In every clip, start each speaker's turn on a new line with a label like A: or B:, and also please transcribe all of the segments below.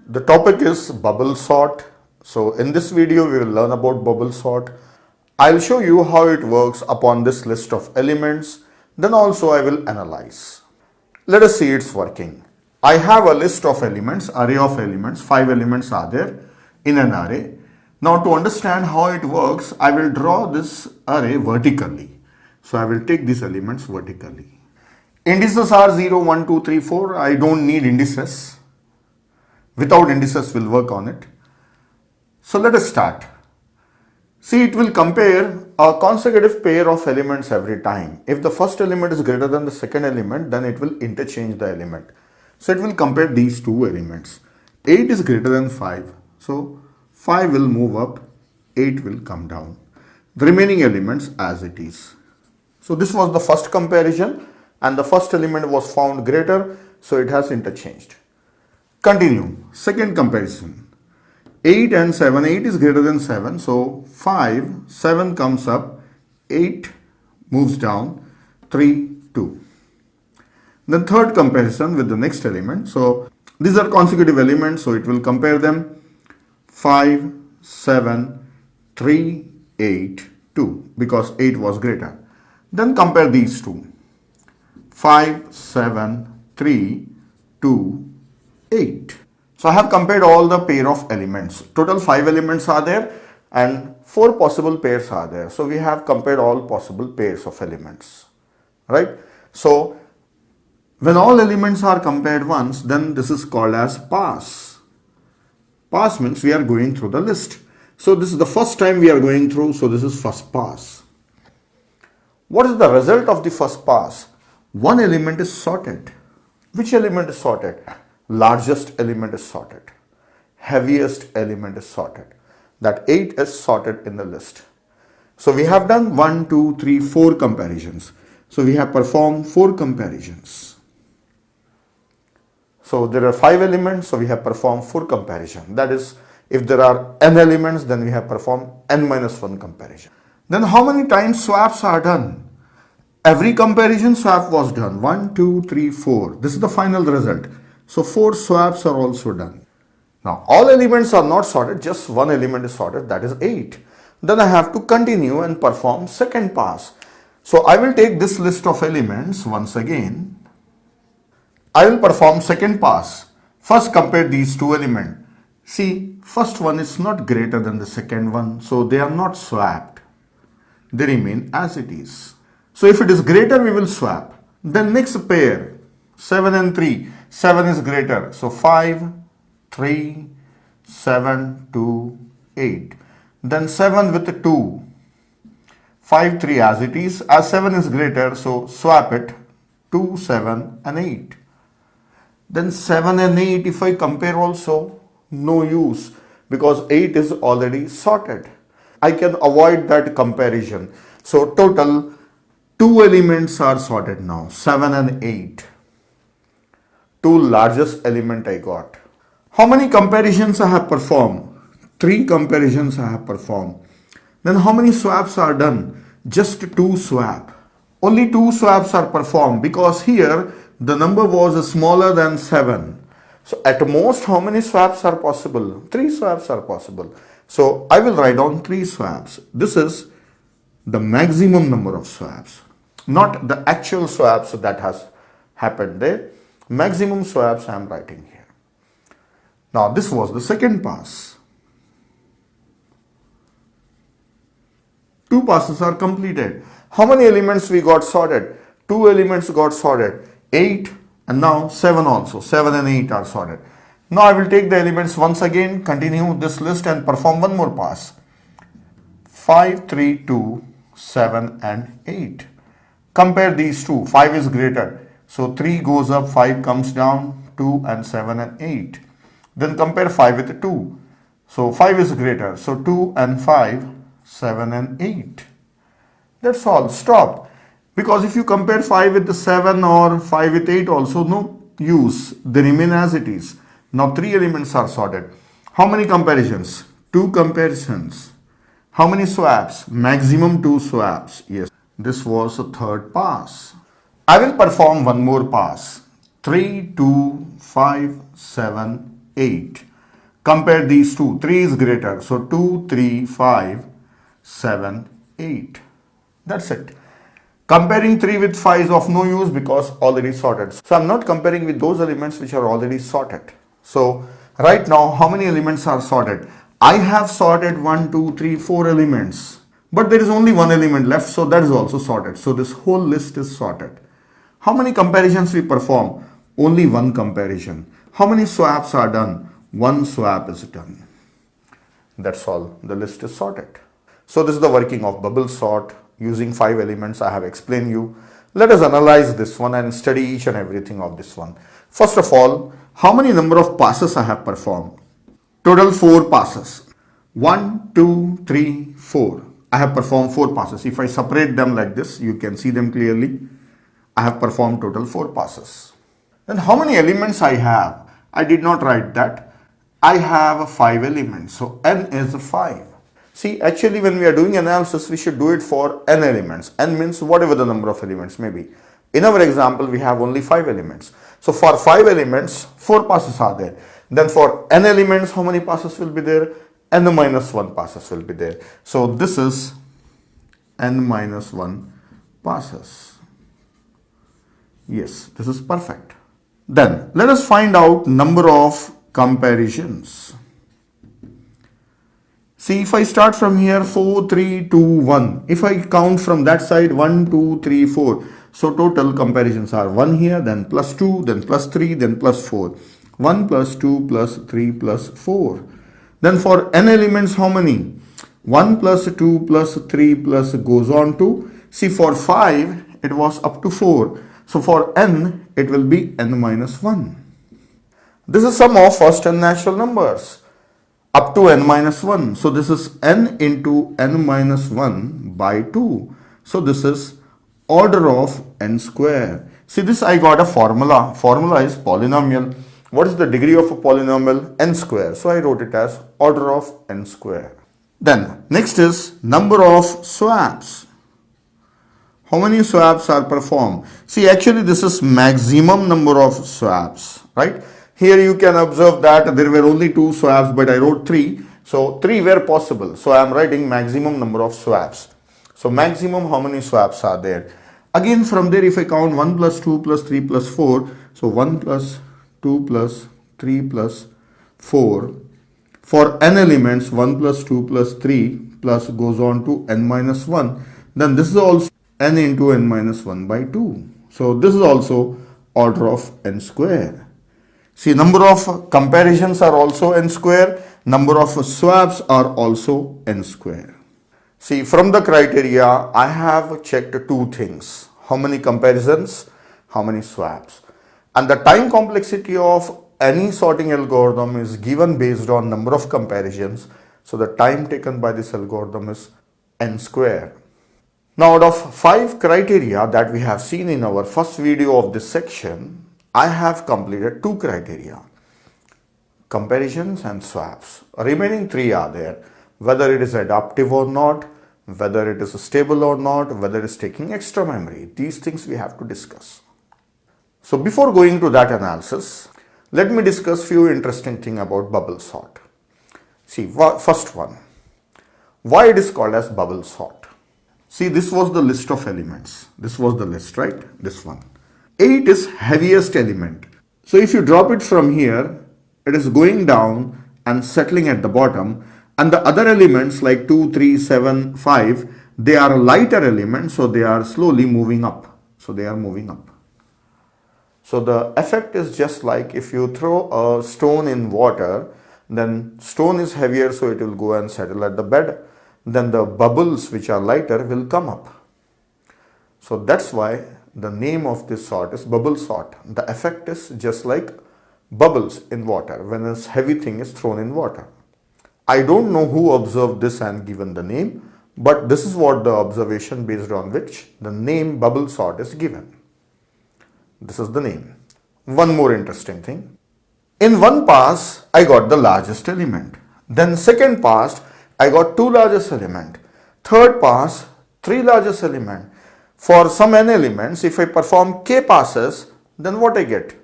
A: The topic is bubble sort. So in this video we will learn about bubble sort. I'll show you how it works upon this list of elements. Then also I will analyze. Let us see it's working. I have a list of elements, array of elements, 5 elements are there in an array. Now to understand how it works, I will draw this array vertically. So I will take these elements vertically. Indices are 0, 1, 2, 3, 4. I don't need indices. Without indices we'll work on it. So let us start. See, it will compare a consecutive pair of elements every time. If the first element is greater than the second element, then it will interchange the element. So it will compare these two elements. 8 is greater than 5. So 5 will move up, 8 will come down. The remaining elements as it is. So this was the first comparison and the first element was found greater, so it has interchanged. Continue. Second comparison. 8 and 7. 8 is greater than 7. So 5, 7 comes up, 8 moves down, 3, 2. Then third comparison with the next element. So these are consecutive elements, so it will compare them. 5, 7, 3, 8, 2 because 8 was greater. Then compare these two. 5, 7, 3, 2, 8. So I have compared all the pair of elements. Total 5 elements are there and 4 possible pairs are there. So we have compared all possible pairs of elements. Right? So when all elements are compared once, then this is called as pass. Pass means we are going through the list. So this is the first time we are going through. So this is first pass. What is the result of the first pass? One element is sorted. Which element is sorted? Largest element is sorted. Heaviest element is sorted. That 8 is sorted in the list. So we have done 1, 2, 3, 4 comparisons. So we have performed 4 comparisons. So there are 5 elements, so we have performed 4 comparisons. That is, if there are n elements, then we have performed n minus 1 comparison. Then how many times swaps are done? Every comparison swap was done. 1, 2, 3, 4. This is the final result. So 4 swaps are also done. Now all elements are not sorted, just one element is sorted, that is 8. Then I have to continue and perform second pass. So I will take this list of elements once again. I will perform second pass. First compare these two elements. See, first one is not greater than the second one, so they are not swapped. They remain as it is. So if it is greater, we will swap. Then next pair, 7 and 3. 7 is greater. So 5, 3, 7, 2, 8. Then 7 with 2. 5, 3 as it is. As 7 is greater, so swap it. 2, 7 and 8. Then 7 and 8, if I compare also, no use because 8 is already sorted. I can avoid that comparison. So total 2 elements are sorted now, 7 and 8. 2 largest element I got. How many comparisons I have performed? 3 comparisons I have performed. Then how many swaps are done? Just 2 swap. Only 2 swaps are performed because here the number was smaller than 7. So at most how many swaps are possible? 3 swaps are possible. So I will write down 3 swaps. This is the maximum number of swaps, not the actual swaps that has happened there. Maximum swaps I am writing here. Now this was the second pass. 2 passes are completed. How many elements we got sorted? 2 elements got sorted. 8 and now 7 also. 7 and 8 are sorted. Now I will take the elements once again, continue this list and perform one more pass. 5, 3, 2, 7 and 8. Compare these two. 5 is greater. So 3 goes up, 5 comes down, 2 and 7 and 8. Then compare 5 with 2. So 5 is greater. So 2 and 5, 7 and 8. That's all. Stop. Because if you compare 5 with the 7 or 5 with 8 also, no use. They remain as it is. Now 3 elements are sorted. How many comparisons? 2 comparisons. How many swaps? Maximum 2 swaps. Yes. This was a third pass. I will perform one more pass. 3, 2, 5, 7, 8. Compare these two. 3 is greater. So 2, 3, 5, 7, 8. That's it. Comparing 3 with 5 is of no use because already sorted. So I'm not comparing with those elements which are already sorted. So right now, how many elements are sorted? I have sorted 1, 2, 3, 4 elements. But there is only one element left, so that is also sorted. So this whole list is sorted. How many comparisons we perform? Only one comparison. How many swaps are done? One swap is done. That's all. The list is sorted. So this is the working of bubble sort using 5 elements I have explained you. Let us analyze this one and study each and everything of this one. First of all, how many number of passes I have performed? Total 4 passes. 1, 2, 3, 4. I have performed 4 passes. If I separate them like this, you can see them clearly. I have performed total 4 passes. Then how many elements I have? I did not write that. I have 5 elements. So n is 5. See, actually when we are doing analysis, we should do it for n elements. N means whatever the number of elements may be. In our example, we have only 5 elements. So for 5 elements, 4 passes are there. Then for n elements, how many passes will be there? N minus 1 passes will be there. So this is n minus 1 passes. Yes, this is perfect. Then let us find out number of comparisons. See, if I start from here 4, 3, 2, 1. If I count from that side 1, 2, 3, 4. So total comparisons are 1 here, then plus 2, then plus 3, then plus 4. 1 plus 2 plus 3 plus 4. Then for n elements, how many? 1 plus 2 plus 3 plus goes on to, see, for 5, it was up to 4. So for n, it will be n minus 1. This is sum of first n natural numbers up to n minus 1. So this is n into n minus 1 by 2. So this is order of n square. See, this I got a formula. Formula is polynomial. What is the degree of a polynomial? N square. So I wrote it as order of n square. Then next is number of swaps. How many swaps are performed? See, actually this is maximum number of swaps, right? Here you can observe that there were only 2 swaps, but I wrote 3. So 3 were possible. So I am writing maximum number of swaps. So maximum how many swaps are there? Again from there, if I count 1 plus 2 plus 3 plus 4. So 1 plus 2 plus 3 plus 4. For n elements, 1 plus 2 plus 3 plus goes on to n minus 1. Then this is also n into n minus 1 by 2. So this is also order of n square. See, number of comparisons are also n square. Number of swaps are also n square. See, from the criteria, I have checked 2 things. How many comparisons? How many swaps? And the time complexity of any sorting algorithm is given based on number of comparisons. So the time taken by this algorithm is n square. Now, out of 5 criteria that we have seen in our first video of this section, I have completed 2 criteria, comparisons and swaps. Remaining 3 are there, whether it is adaptive or not, whether it is stable or not, whether it is taking extra memory. These things we have to discuss. So before going to that analysis, let me discuss few interesting things about bubble sort. See, first one, why it is called as bubble sort. See, this was the list of elements. This was the list, right? This one. 8 is heaviest element. So if you drop it from here, it is going down and settling at the bottom. And the other elements like 2, 3, 7, 5, they are lighter elements. So they are slowly moving up. So they are moving up. So the effect is just like if you throw a stone in water, then stone is heavier, so it will go and settle at the bed. Then the bubbles which are lighter will come up. So that's why the name of this sort is bubble sort. The effect is just like bubbles in water when a heavy thing is thrown in water. I don't know who observed this and given the name, but this is what the observation based on which the name bubble sort is given. This is the name. One more interesting thing. In one pass, I got the largest element. Then second pass, I got 2 largest element. Third pass, 3 largest element. For some n elements, if I perform k passes, then what I get?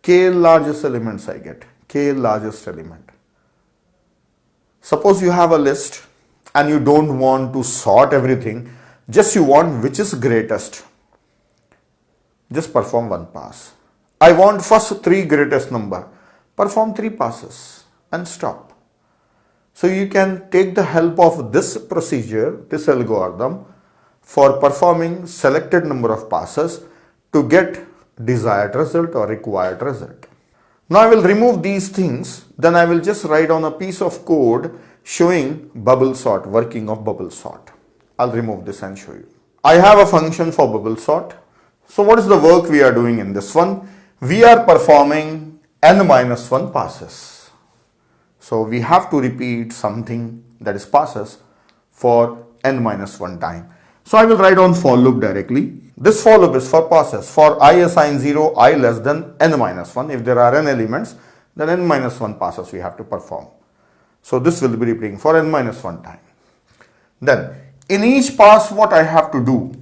A: K largest elements I get. K largest element. Suppose you have a list and you don't want to sort everything, just you want which is greatest. Just perform one pass. I want first three greatest number. Perform three passes and stop. So you can take the help of this procedure, this algorithm, for performing selected number of passes to get desired result or required result. Now I will remove these things, then I will just write on a piece of code showing bubble sort, working of bubble sort. I'll remove this and show you. I have a function for bubble sort. So what is the work we are doing in this one? We are performing n-1 passes. So we have to repeat something that is passes for n-1 time. So I will write on for loop directly. This for loop is for passes. For I assign 0, I less than n-1. If there are n elements, then n-1 passes we have to perform. So this will be repeating for n-1 time. Then in each pass what I have to do?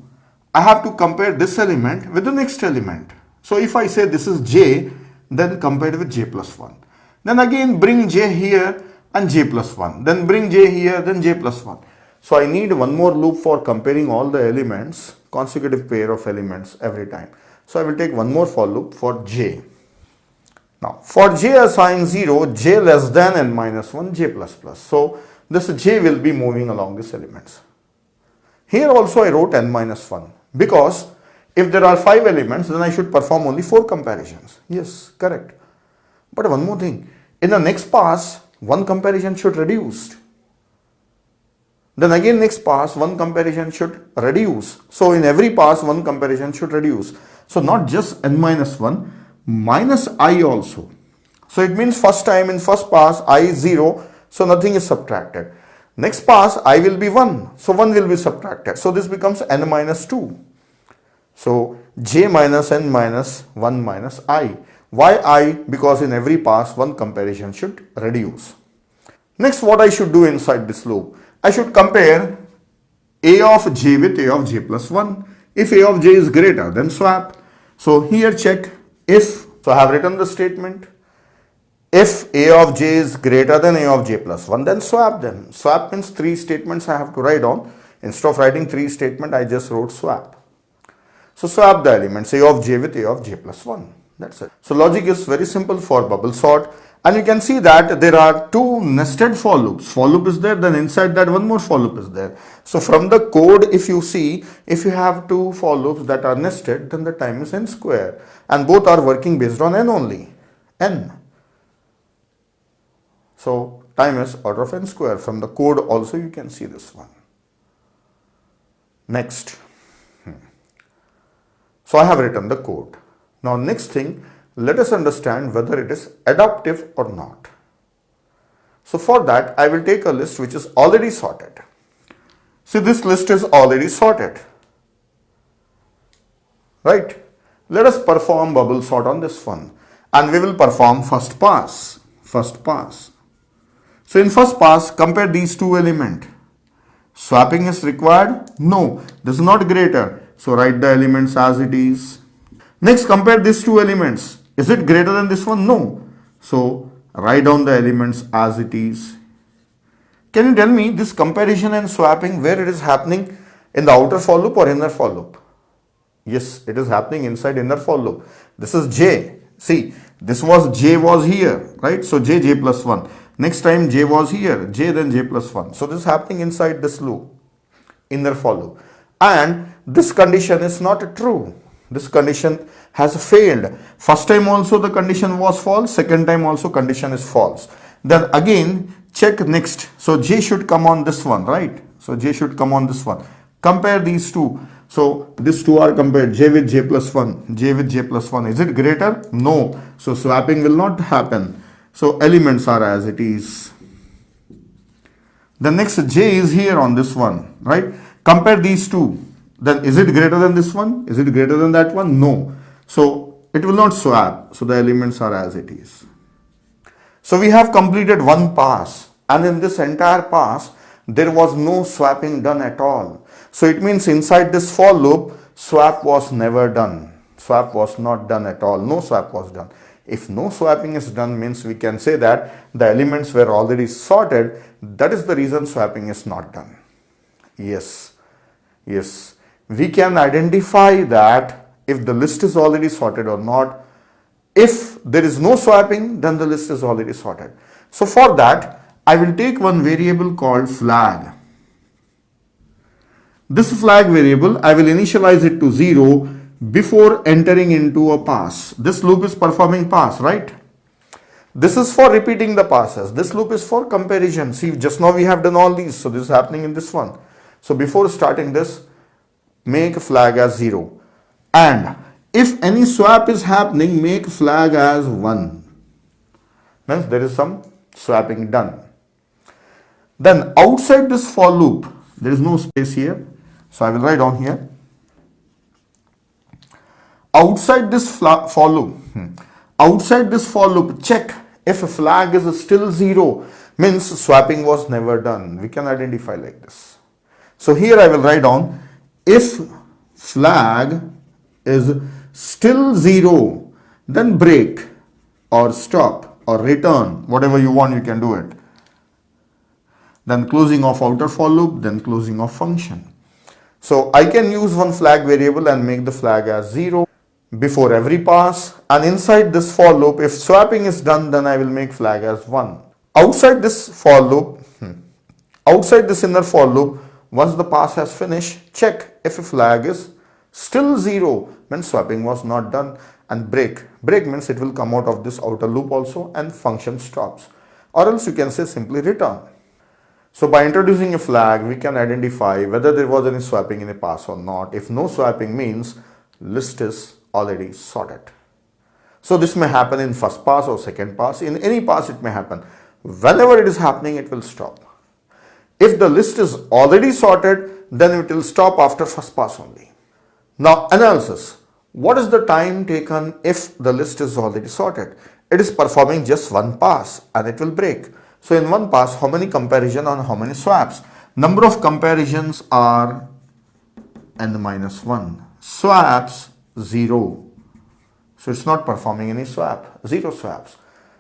A: I have to compare this element with the next element. So if I say this is j, then compare it with j plus 1. Then again bring j here and j plus 1. Then bring j here, then j plus 1. So I need one more loop for comparing all the elements, consecutive pair of elements every time. So I will take one more for loop for j. Now for j assign 0, j less than n-1, j plus plus. So this j will be moving along these elements. Here also I wrote n-1 because if there are 5 elements, then I should perform only 4 comparisons. Yes, correct. But one more thing, in the next pass, one comparison should reduce. Then again next pass, one comparison should reduce. So in every pass, one comparison should reduce. So not just n-1, minus I also. So it means first time in first pass, I is 0, so nothing is subtracted. Next pass, I will be 1, so 1 will be subtracted. So this becomes n-2. So j minus n minus 1 minus I. Why I? Because in every pass, one comparison should reduce. Next, what I should do inside this loop? I should compare a of j with a of j plus 1. If a of j is greater, then swap. So here check if. So I have written the statement. If a of j is greater than a of j plus 1, then swap them. Swap means 3 statements I have to write on. Instead of writing 3 statements, I just wrote swap. So swap the elements a of j with a of j plus 1. That's it. So logic is very simple for bubble sort. And you can see that there are 2 nested for loops. For loop is there, then inside that one more for loop is there. So from the code, if you see, if you have 2 for loops that are nested, then the time is n square. And both are working based on n only. N. So time is order of n square. From the code also you can see this one. Next. So I have written the code. Now next thing, let us understand whether it is adaptive or not. So for that, I will take a list which is already sorted. See, this list is already sorted. Right? Let us perform bubble sort on this one. And we will perform first pass. First pass. So in first pass, compare these 2 elements. Swapping is required? No, this is not greater. So write the elements as it is. Next, compare these 2 elements. Is it greater than this one? No. So write down the elements as it is. Can you tell me this comparison and swapping, where it is happening? In the outer for loop or inner for loop? Yes, it is happening inside inner for loop. This is j. See, this was j was here, right? So j plus 1. Next time j was here, j then j plus 1. So this is happening inside this loop, inner for loop. And this condition is not true. This condition has failed. First time also the condition was false. Second time also condition is false. Then again check next. So j should come on this one, right? So j should come on this one. Compare these 2. So these 2 are compared, j with j plus 1, j with j plus 1. Is it greater? No. So swapping will not happen. So elements are as it is. The next j is here on this one, right? Compare these 2. Then is it greater than this one? Is it greater than that one? No. So it will not swap. So the elements are as it is. So we have completed one pass. And in this entire pass, there was no swapping done at all. So it means inside this for loop, swap was never done. Swap was not done at all. No swap was done. If no swapping is done means we can say that the elements were already sorted. That is the reason swapping is not done. Yes, yes. We can identify that if the list is already sorted or not. If there is no swapping, then the list is already sorted. So for that, I will take one variable called flag. This flag variable, I will initialize it to 0 before entering into a pass. This loop is performing pass, right? This is for repeating the passes. This loop is for comparison. See, just now we have done all these. So this is happening in this one. So before starting this, make flag as 0. And if any swap is happening, make flag as 1. Means there is some swapping done. Then outside this for loop, there is no space here. So I will write down here. Outside this for loop, check if a flag is still 0, means swapping was never done. We can identify like this. So here I will write down, if flag is still 0, then break or stop or return, whatever you want, you can do it. Then closing of outer for loop, then closing of function. So I can use one flag variable and make the flag as 0 before every pass, and inside this for loop, if swapping is done, then I will make flag as 1. Outside this for loop, outside this inner for loop, once the pass has finished, check if a flag is still 0, means swapping was not done, and break. Break means it will come out of this outer loop also and function stops. Or else you can say simply return. So by introducing a flag, we can identify whether there was any swapping in a pass or not. If no swapping means list is already sorted. So this may happen in first pass or second pass. In any pass it may happen. Whenever it is happening, it will stop. If the list is already sorted, then it will stop after first pass only. Now analysis. What is the time taken if the list is already sorted? It is performing just one pass and it will break. So in one pass, how many comparison on how many swaps? Number of comparisons are n-1. Swaps 0. So it's not performing any swap. 0 swaps.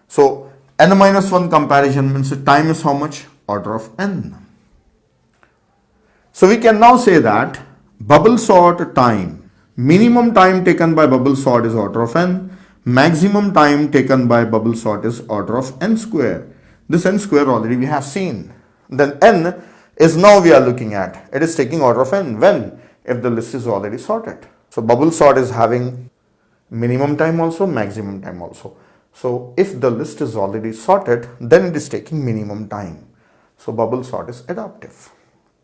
A: So n-1 comparison means the time is how much? Order of n. So we can now say that bubble sort time. Minimum time taken by bubble sort is order of n. Maximum time taken by bubble sort is order of n square. This n square already we have seen. Then n is now we are looking at. It is taking order of n. When? If the list is already sorted. So bubble sort is having minimum time also, maximum time also. So if the list is already sorted, then it is taking minimum time. So bubble sort is adaptive.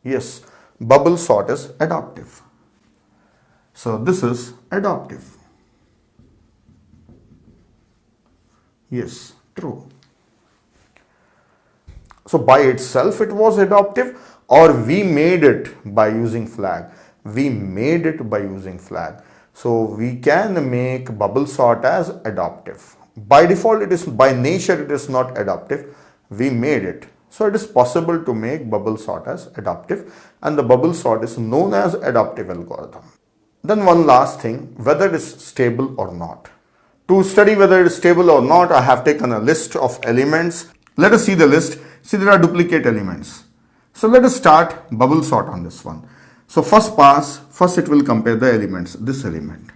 A: Yes, bubble sort is adaptive. So this is adaptive. Yes, true. So by itself it was adaptive, or we made it by using flag. We made it by using flag. So we can make bubble sort as adaptive. By default it is, by nature it is not adaptive. We made it. So it is possible to make bubble sort as adaptive, and the bubble sort is known as adaptive algorithm. Then one last thing, whether it is stable or not. To study whether it is stable or not, I have taken a list of elements. Let us see the list. See, there are duplicate elements. So let us start bubble sort on this one. So first pass, first it will compare the elements, this element.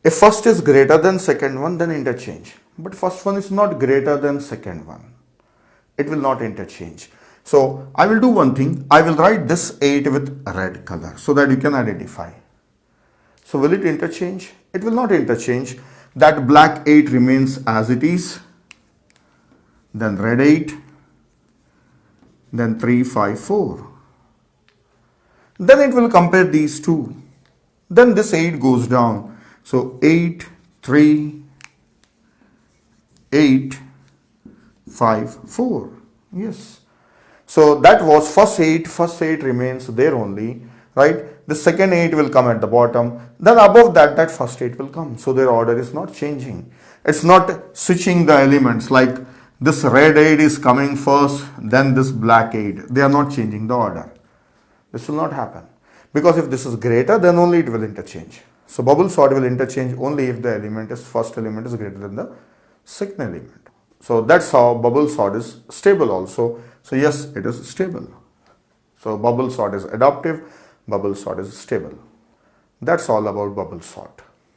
A: If first is greater than second one, then interchange. But first one is not greater than second one. It will not interchange. So I will do one thing. I will write this 8 with red color so that you can identify. So will it interchange? It will not interchange. That black 8 remains as it is. Then red 8. Then 3, 5, 4. Then it will compare these two. Then this 8 goes down. So 8, 3, 8, 5, 4. Yes. So that was first 8 remains there only, right? The second 8 will come at the bottom. Then above that, that first 8 will come. So their order is not changing. It's not switching the elements like this red 8 is coming first, then this black 8. They are not changing the order. This will not happen. Because if this is greater, then only it will interchange. So bubble sort will interchange only if the first element is greater than the second element. So that's how bubble sort is stable also. So yes, it is stable. So bubble sort is adaptive, bubble sort is stable. That's all about bubble sort.